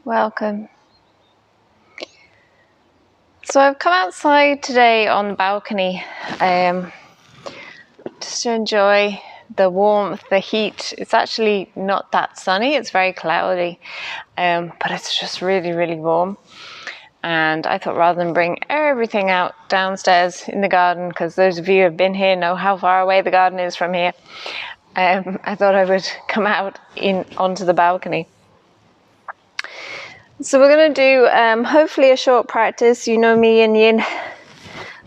Welcome. So I've come outside today on the balcony just to enjoy the warmth, the heat. It's actually not that sunny, it's very cloudy, but it's just really, really warm. And I thought rather than bring everything out downstairs in the garden, because those of you who have been here know how far away the garden is from here, I thought I would come out onto the balcony. So we're going to do hopefully a short practice. You know me and yin.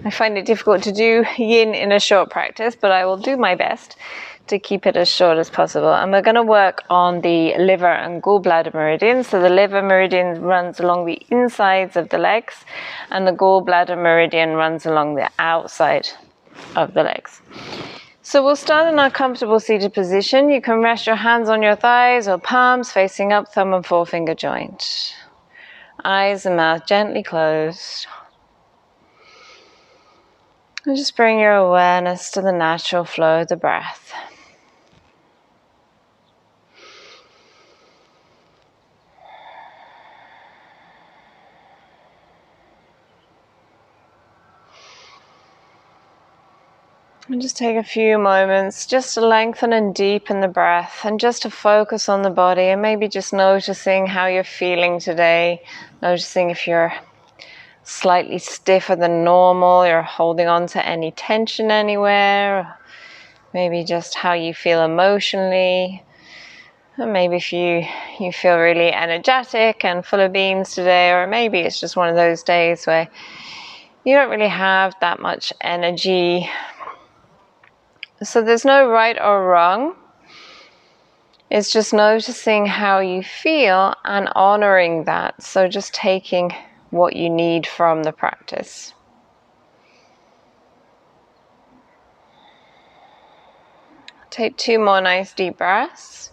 I find it difficult to do yin in a short practice, but I will do my best to keep it as short as possible. And we're going to work on the liver and gallbladder meridians. So the liver meridian runs along the insides of the legs, and the gallbladder meridian runs along the outside of the legs. So we'll start in our comfortable seated position. You can rest your hands on your thighs or palms facing up, thumb and forefinger joint. Eyes and mouth gently closed. And just bring your awareness to the natural flow of the breath. And just take a few moments just to lengthen and deepen the breath and just to focus on the body and maybe just noticing how you're feeling today. Noticing if you're slightly stiffer than normal, you're holding on to any tension anywhere. Maybe just how you feel emotionally. And maybe if you feel really energetic and full of beans today, or maybe it's just one of those days where you don't really have that much energy. So there's no right or wrong. It's just noticing how you feel and honoring that. So just taking what you need from the practice. Take 2 more nice deep breaths.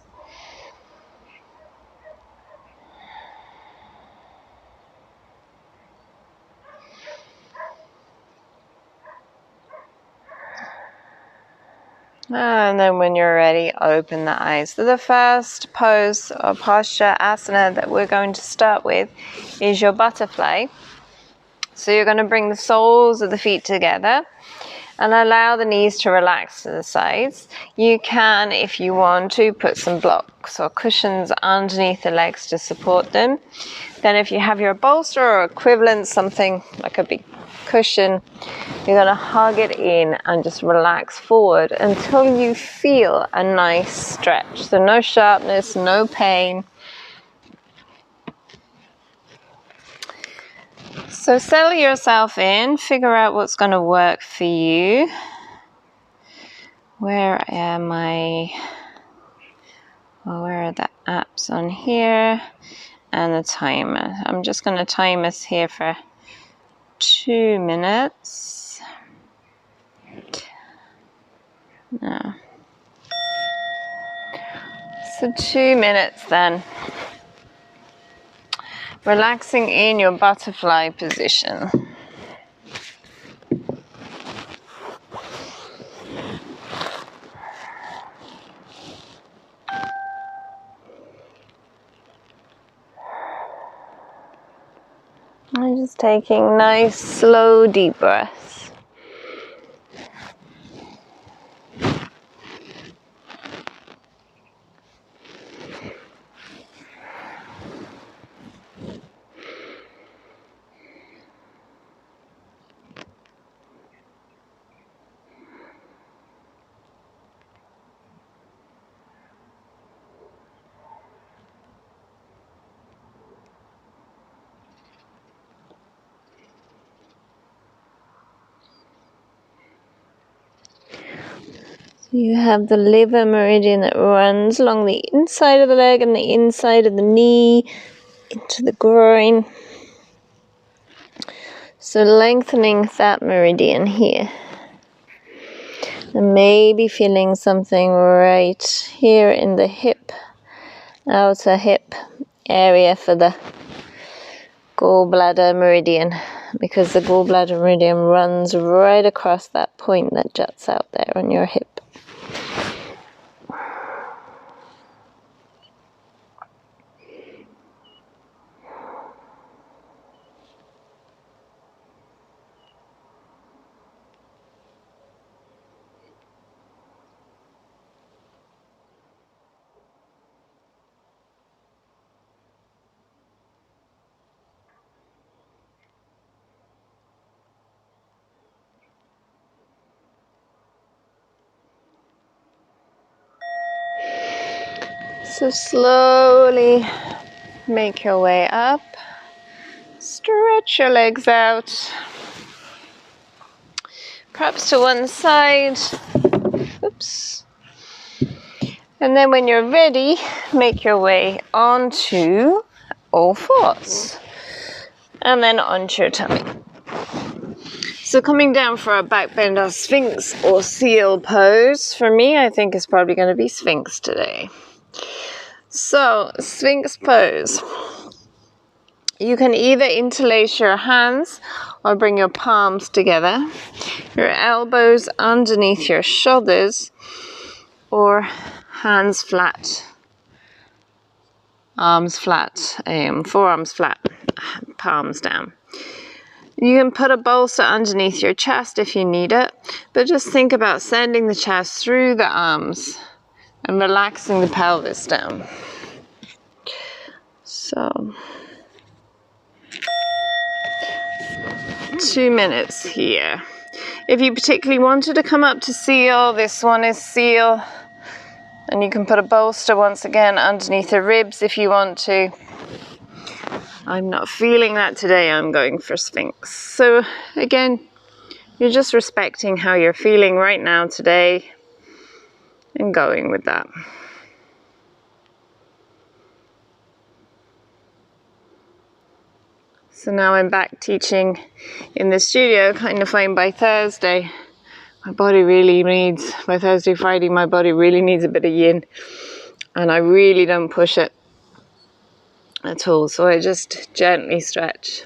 And then when you're ready, open the eyes. So the first pose or posture, asana, that we're going to start with is your butterfly. So you're going to bring the soles of the feet together and allow the knees to relax to the sides. You can, if you want to, put some blocks or cushions underneath the legs to support them. Then if you have your bolster or equivalent, something like a big cushion, you're going to hug it in and just relax forward until you feel a nice stretch. So no sharpness, no pain. So settle yourself in, figure out what's going to work for you. Where am I? Well, where are the apps on here? And the timer. I'm just going to time us here for 2 minutes. No. So 2 minutes then. Relaxing in your butterfly position. I'm just taking nice, slow, deep breaths. You have the liver meridian that runs along the inside of the leg and the inside of the knee into the groin. So lengthening that meridian here. And maybe feeling something right here in the hip, outer hip area for the gallbladder meridian, because the gallbladder meridian runs right across that point that juts out there on your hip. So slowly make your way up. Stretch your legs out. Perhaps to one side. Oops. And then when you're ready, make your way onto all fours. And then onto your tummy. So coming down for our back bend, our Sphinx or seal pose. For me, I think it's probably going to be Sphinx today. So, Sphinx pose. You can either interlace your hands or bring your palms together. Your elbows underneath your shoulders or hands flat. Arms flat, forearms flat, palms down. You can put a bolster underneath your chest if you need it, but just think about sending the chest through the arms and relaxing the pelvis down. So, 2 minutes here. If you particularly wanted to come up to seal, this one is seal. And you can put a bolster once again underneath the ribs if you want to. I'm not feeling that today, I'm going for Sphinx. So again, you're just respecting how you're feeling right now today and going with that. So now I'm back teaching in the studio, kind of find by Thursday. My body really needs, by Thursday, Friday, my body really needs a bit of yin. And I really don't push it at all. So I just gently stretch.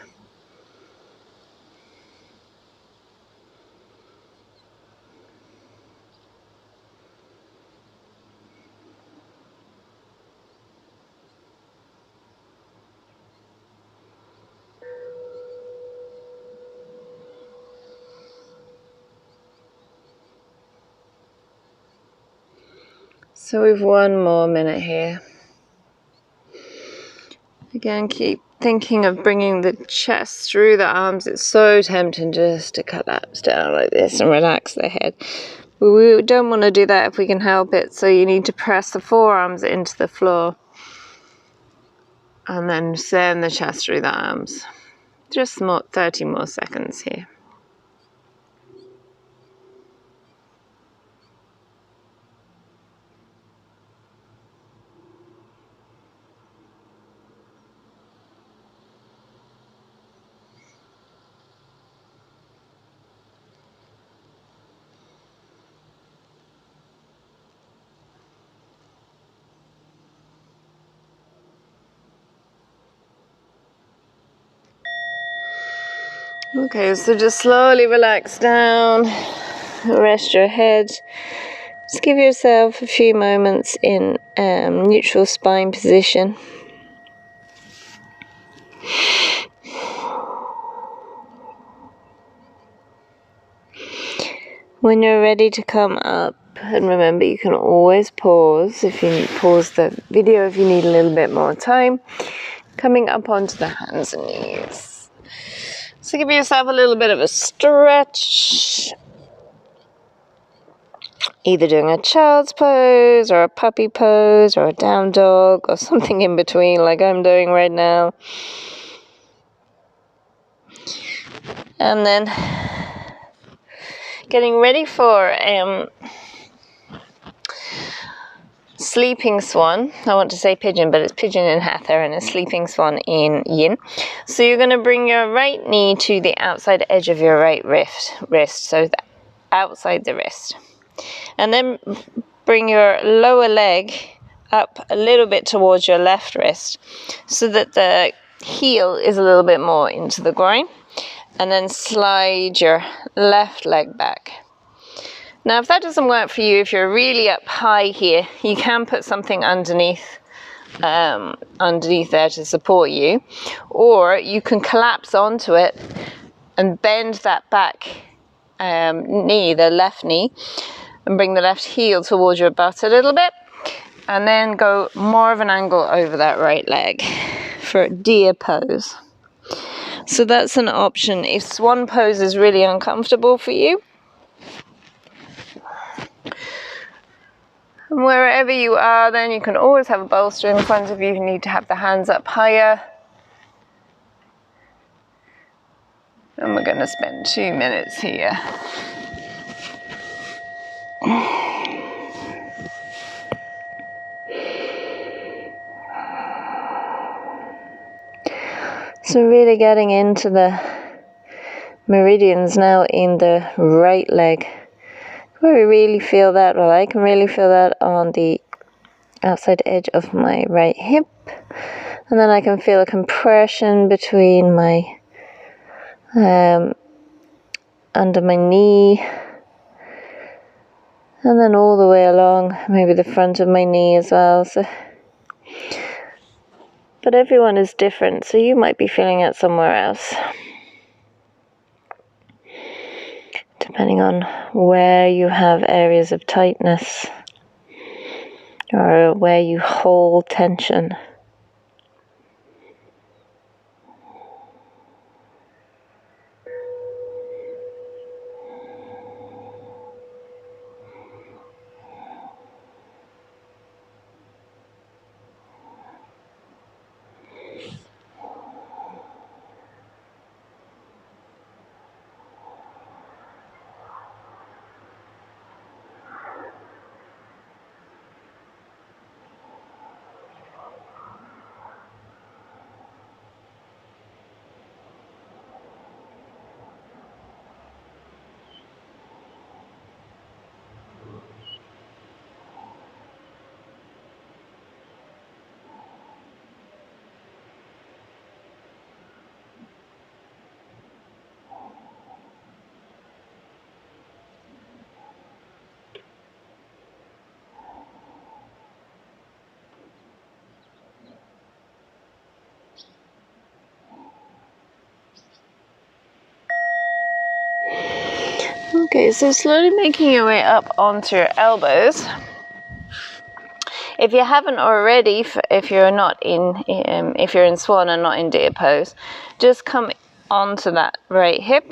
So we've 1 more minute here. Again, keep thinking of bringing the chest through the arms. It's so tempting just to collapse down like this and relax the head. We don't want to do that if we can help it, so you need to press the forearms into the floor and then send the chest through the arms. Just 30 more seconds here. Okay, so just slowly relax down, rest your head. Just give yourself a few moments in neutral spine position. When you're ready to come up, and remember you can always pause pause the video if you need a little bit more time, coming up onto the hands and knees. So give yourself a little bit of a stretch, either doing a child's pose or a puppy pose or a down dog or something in between like I'm doing right now. And then getting ready for sleeping swan. I want to say pigeon, but it's pigeon in hatha and a sleeping swan in yin. So you're going to bring your right knee to the outside edge of your right wrist, so outside the wrist. And then bring your lower leg up a little bit towards your left wrist so that the heel is a little bit more into the groin. And then slide your left leg back. Now, if that doesn't work for you, if you're really up high here, you can put something underneath there to support you, or you can collapse onto it and bend that back knee, the left knee, and bring the left heel towards your butt a little bit, and then go more of an angle over that right leg for deer pose. So that's an option if swan pose is really uncomfortable for you. And wherever you are, then you can always have a bolster in front of you if you need to have the hands up higher. And we're going to spend 2 minutes here. So really getting into the meridians now in the right leg. Where we really feel that, well, I can really feel that on the outside edge of my right hip. And then I can feel a compression between my under my knee, and then all the way along maybe the front of my knee as well. So, but everyone is different, so you might be feeling it somewhere else, depending on where you have areas of tightness or where you hold tension. Okay, so slowly making your way up onto your elbows. If you haven't already, if you're in swan and not in deer pose, just come onto that right hip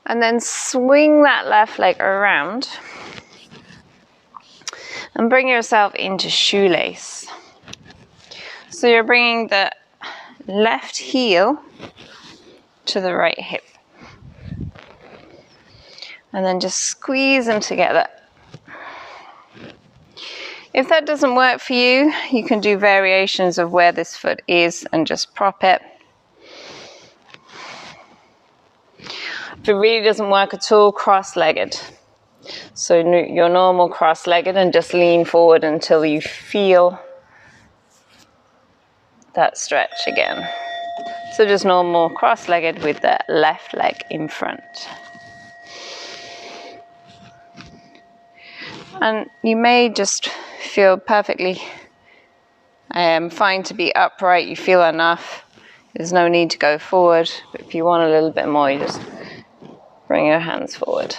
and then swing that left leg around and bring yourself into shoelace. So you're bringing the left heel to the right hip and then just squeeze them together. If that doesn't work for you, you can do variations of where this foot is and just prop it. If it really doesn't work at all, cross-legged. So your normal cross-legged and just lean forward until you feel that stretch again. So just normal cross-legged with the left leg in front. And you may just feel perfectly fine to be upright. You feel enough. There's no need to go forward. But if you want a little bit more, you just bring your hands forward.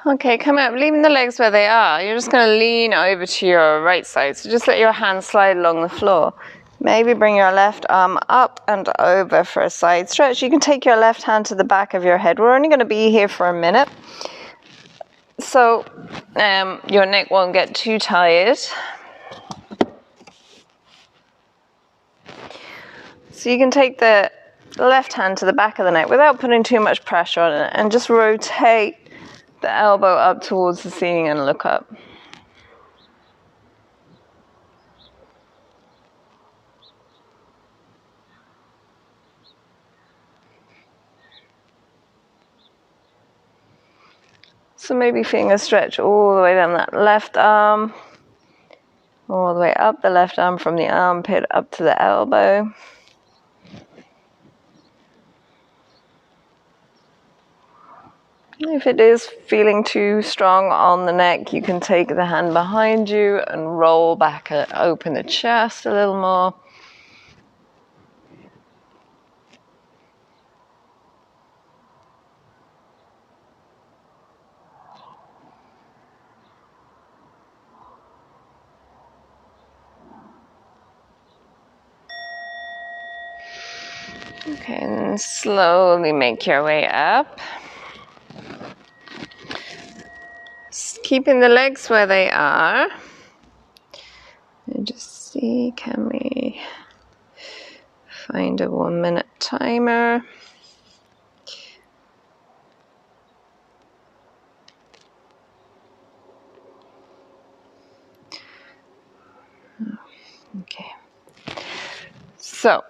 Okay, come up, leaving the legs where they are. You're just going to lean over to your right side. So just let your hands slide along the floor. Maybe bring your left arm up and over for a side stretch. You can take your left hand to the back of your head. We're only going to be here for a minute, so your neck won't get too tired. So you can take the left hand to the back of the neck without putting too much pressure on it and just rotate the elbow up towards the ceiling and look up. So maybe feeling a stretch all the way down that left arm. All the way up the left arm from the armpit up to the elbow. If it is feeling too strong on the neck, you can take the hand behind you and roll back, open the chest a little more. Okay, and slowly make your way up. Keeping the legs where they are. And just see, can we find a 1 minute timer? Okay. So,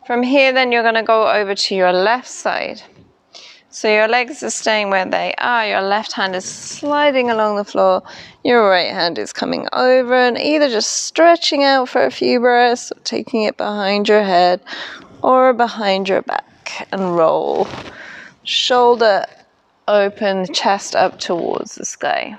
from here then you're going to go over to your left side. So your legs are staying where they are, your left hand is sliding along the floor, your right hand is coming over and either just stretching out for a few breaths, or taking it behind your head or behind your back and roll. Shoulder open, chest up towards the sky.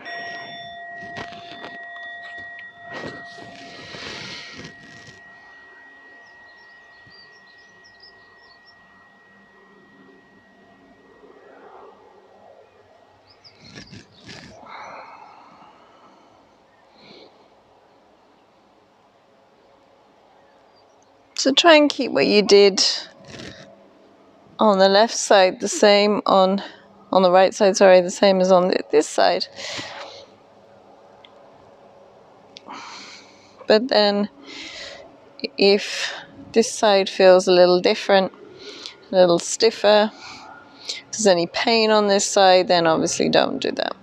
So try and keep what you did on the left side the same on the right side, sorry, the same as on this side. But then if this side feels a little different, a little stiffer, if there's any pain on this side, then obviously don't do that.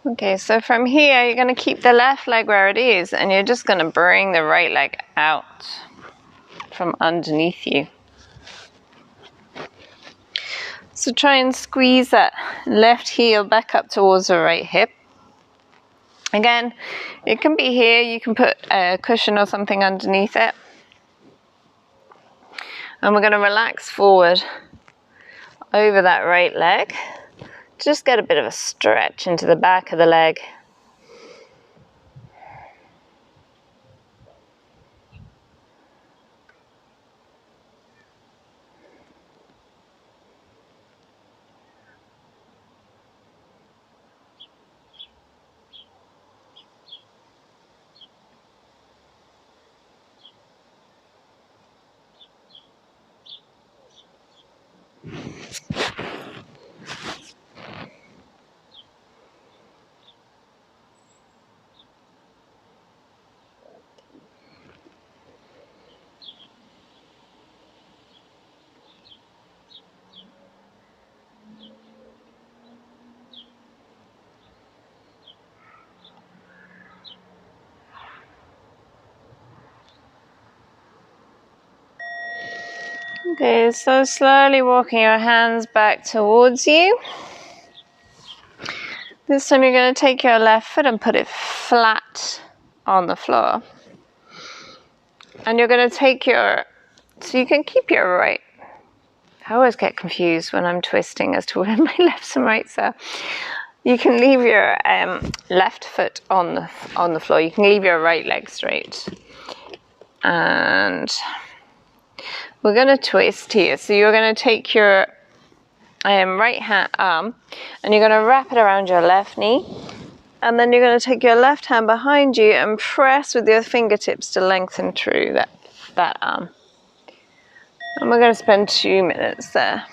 Okay, so from here, you're going to keep the left leg where it is, and you're just going to bring the right leg out from underneath you. So try and squeeze that left heel back up towards the right hip. Again, it can be here, you can put a cushion or something underneath it. And we're going to relax forward over that right leg. Just get a bit of a stretch into the back of the leg. Okay, so slowly walking your hands back towards you. This time you're going to take your left foot and put it flat on the floor. And you're going to take so you can keep your right. I always get confused when I'm twisting as to where my lefts and rights are. You can leave your left foot on the floor. You can leave your right leg straight. And we're going to twist here. So you're going to take your right hand arm and you're going to wrap it around your left knee. And then you're going to take your left hand behind you and press with your fingertips to lengthen through that arm. And we're going to spend 2 minutes there.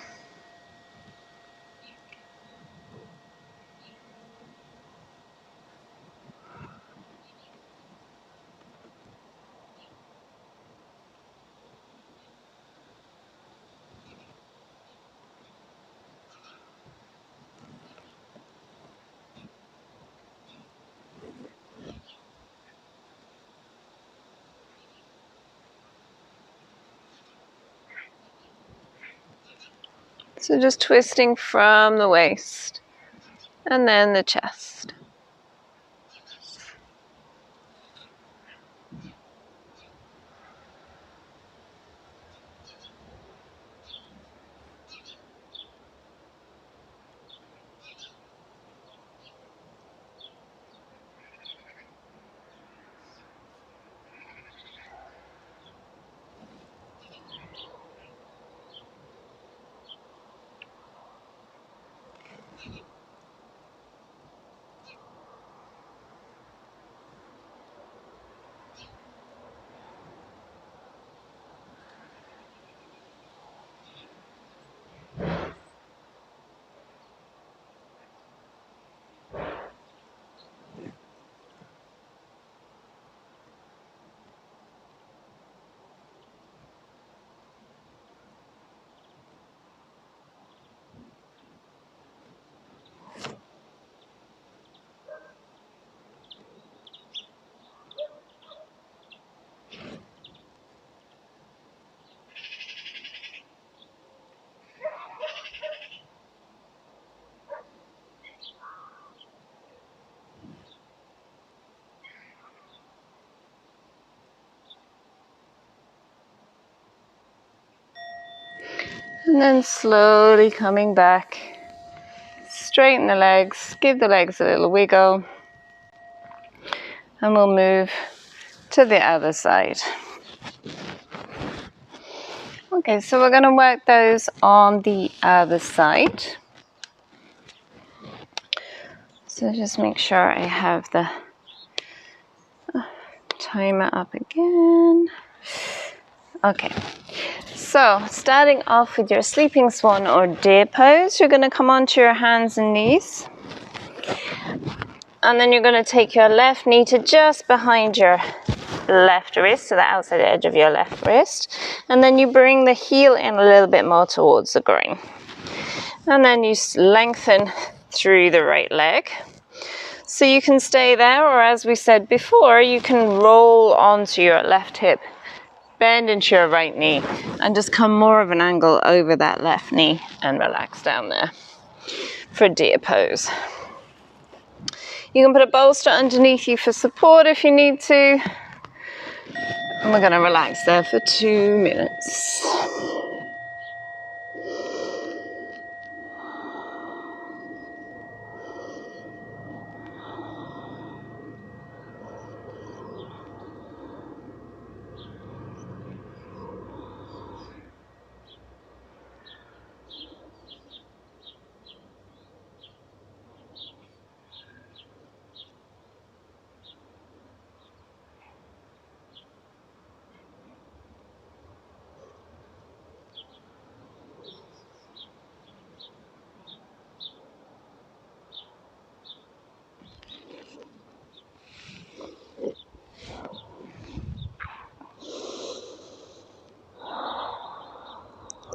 So just twisting from the waist and then the chest. And then slowly coming back. Straighten the legs, give the legs a little wiggle. And we'll move to the other side. Okay, so we're going to work those on the other side. So just make sure I have the timer up again. Okay, so starting off with your sleeping swan or deer pose, you're going to come onto your hands and knees. And then you're going to take your left knee to just behind your left wrist, so the outside edge of your left wrist. And then you bring the heel in a little bit more towards the groin. And then you lengthen through the right leg. So you can stay there, or as we said before, you can roll onto your left hip, bend into your right knee, and just come more of an angle over that left knee and relax down there for deer pose. You can put a bolster underneath you for support if you need to. And we're going to relax there for 2 minutes.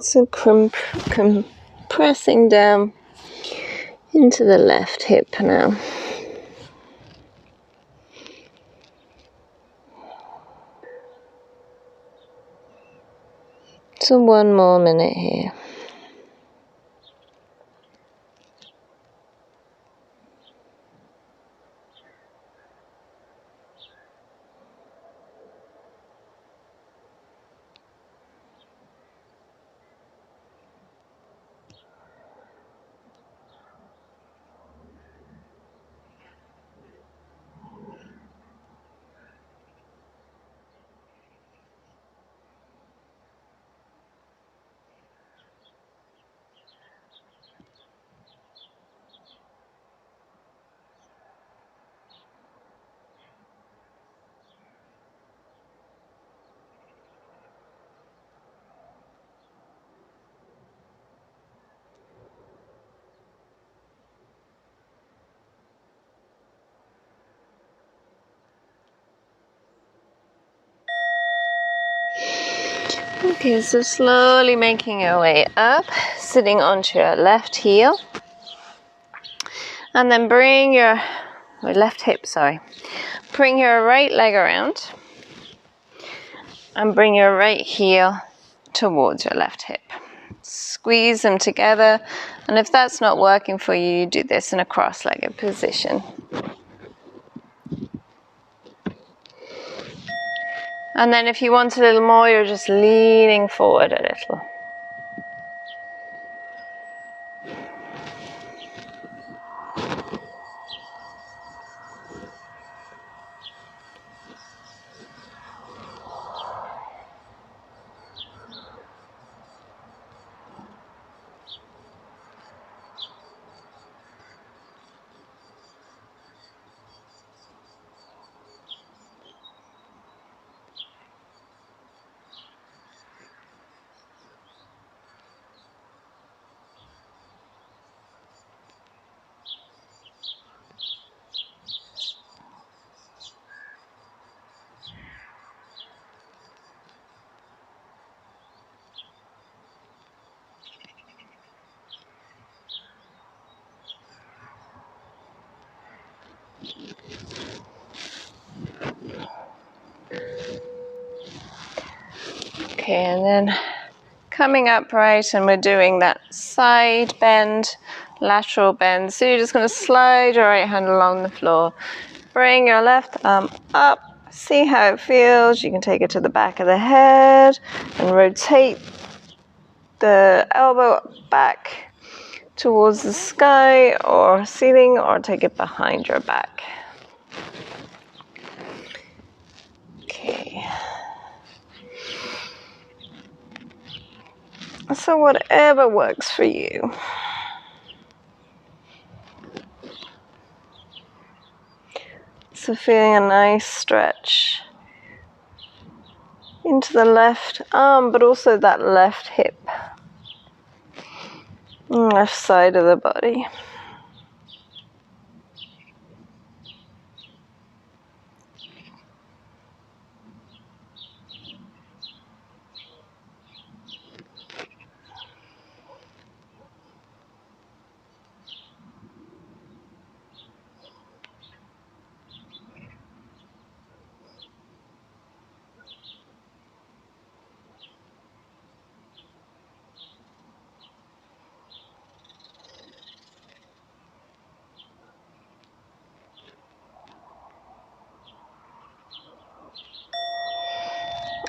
So compressing down into the left hip now. So 1 more minute here. Okay, so slowly making your way up, sitting onto your left heel. And then bring your left hip, Bring your right leg around. And bring your right heel towards your left hip. Squeeze them together, and if that's not working for you, you do this in a cross-legged position. And then if you want a little more, you're just leaning forward a little. Okay, and then coming upright, and we're doing that side bend, lateral bend. So you're just going to slide your right hand along the floor. Bring your left arm up. See how it feels. You can take it to the back of the head and rotate the elbow back towards the sky or ceiling, or take it behind your back. Okay. So whatever works for you. So feeling a nice stretch into the left arm, but also that left hip, left side of the body.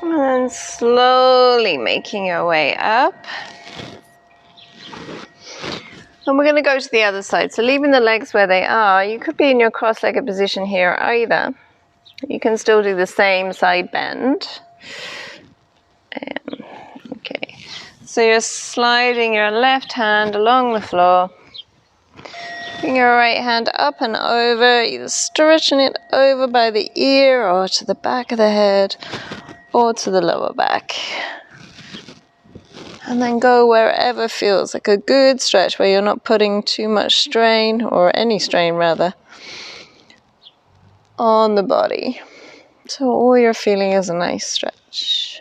And then slowly making your way up. And we're going to go to the other side. So leaving the legs where they are, you could be in your cross-legged position here either. You can still do the same side bend. Okay, so you're sliding your left hand along the floor. Bring your right hand up and over, either stretching it over by the ear or to the back of the head or to the lower back. And then go wherever feels like a good stretch, where you're not putting too much strain, or any strain rather, on the body. So all you're feeling is a nice stretch.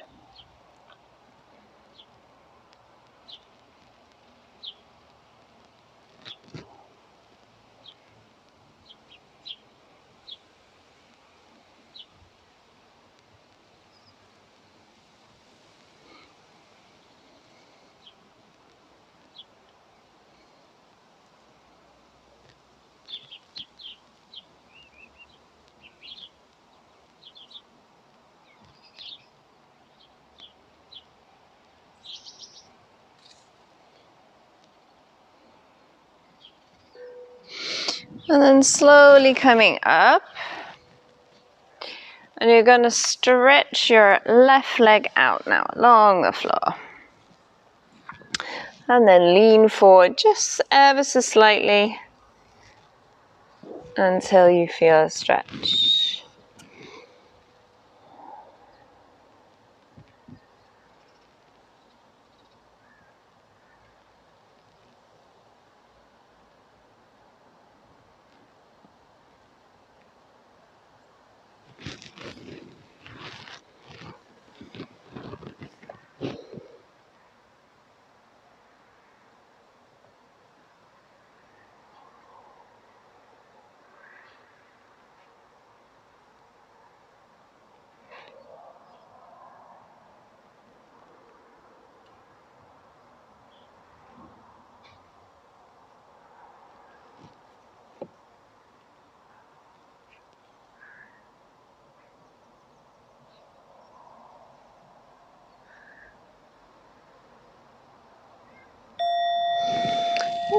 And then slowly coming up. And you're going to stretch your left leg out now along the floor. And then lean forward just ever so slightly until you feel a stretch.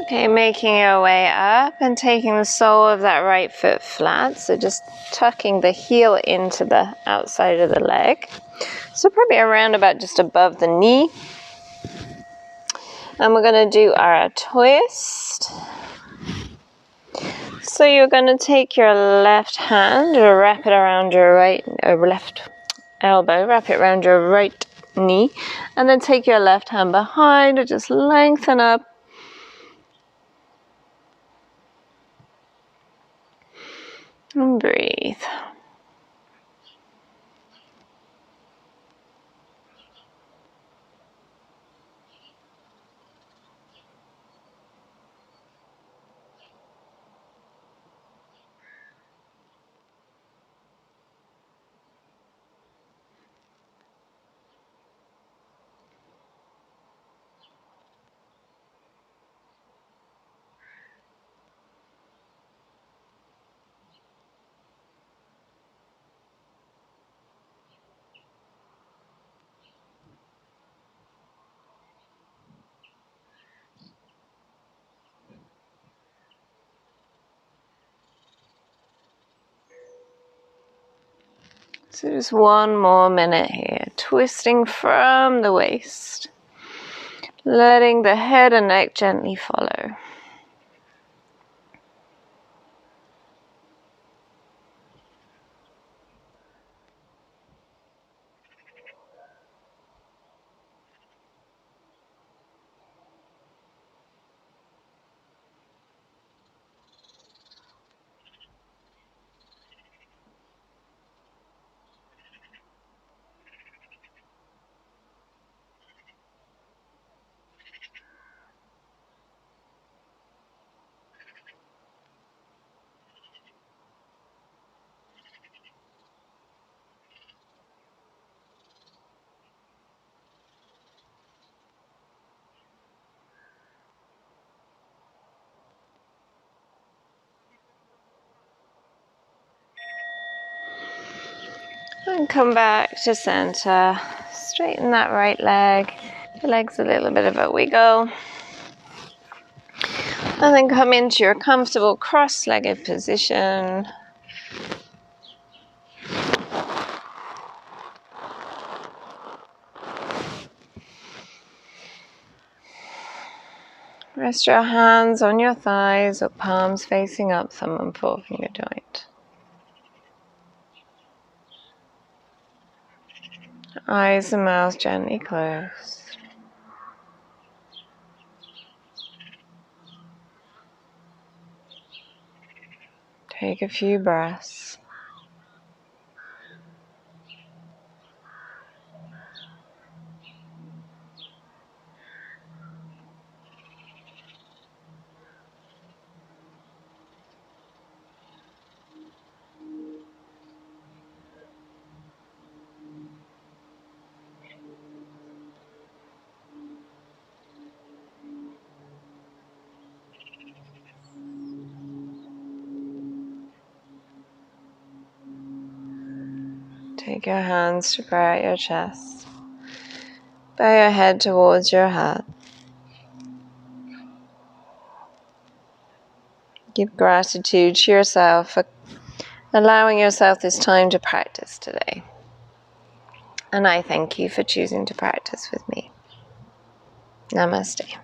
Okay, making your way up and taking the sole of that right foot flat. So just tucking the heel into the outside of the leg. So probably around about just above the knee. And we're going to do our twist. So you're going to take your left hand, wrap it around your left elbow, wrap it around your right knee, and then take your left hand behind and just lengthen up. And breathe. So just one more minute here, twisting from the waist, letting the head and neck gently follow. And come back to center. Straighten that right leg. The leg's a little bit of a wiggle. And then come into your comfortable cross-legged position. Rest your hands on your thighs or palms facing up, thumb and forefinger joint. Eyes and mouth gently closed. Take a few breaths. Take your hands to pray at your chest. Bow your head towards your heart. Give gratitude to yourself for allowing yourself this time to practice today. And I thank you for choosing to practice with me. Namaste.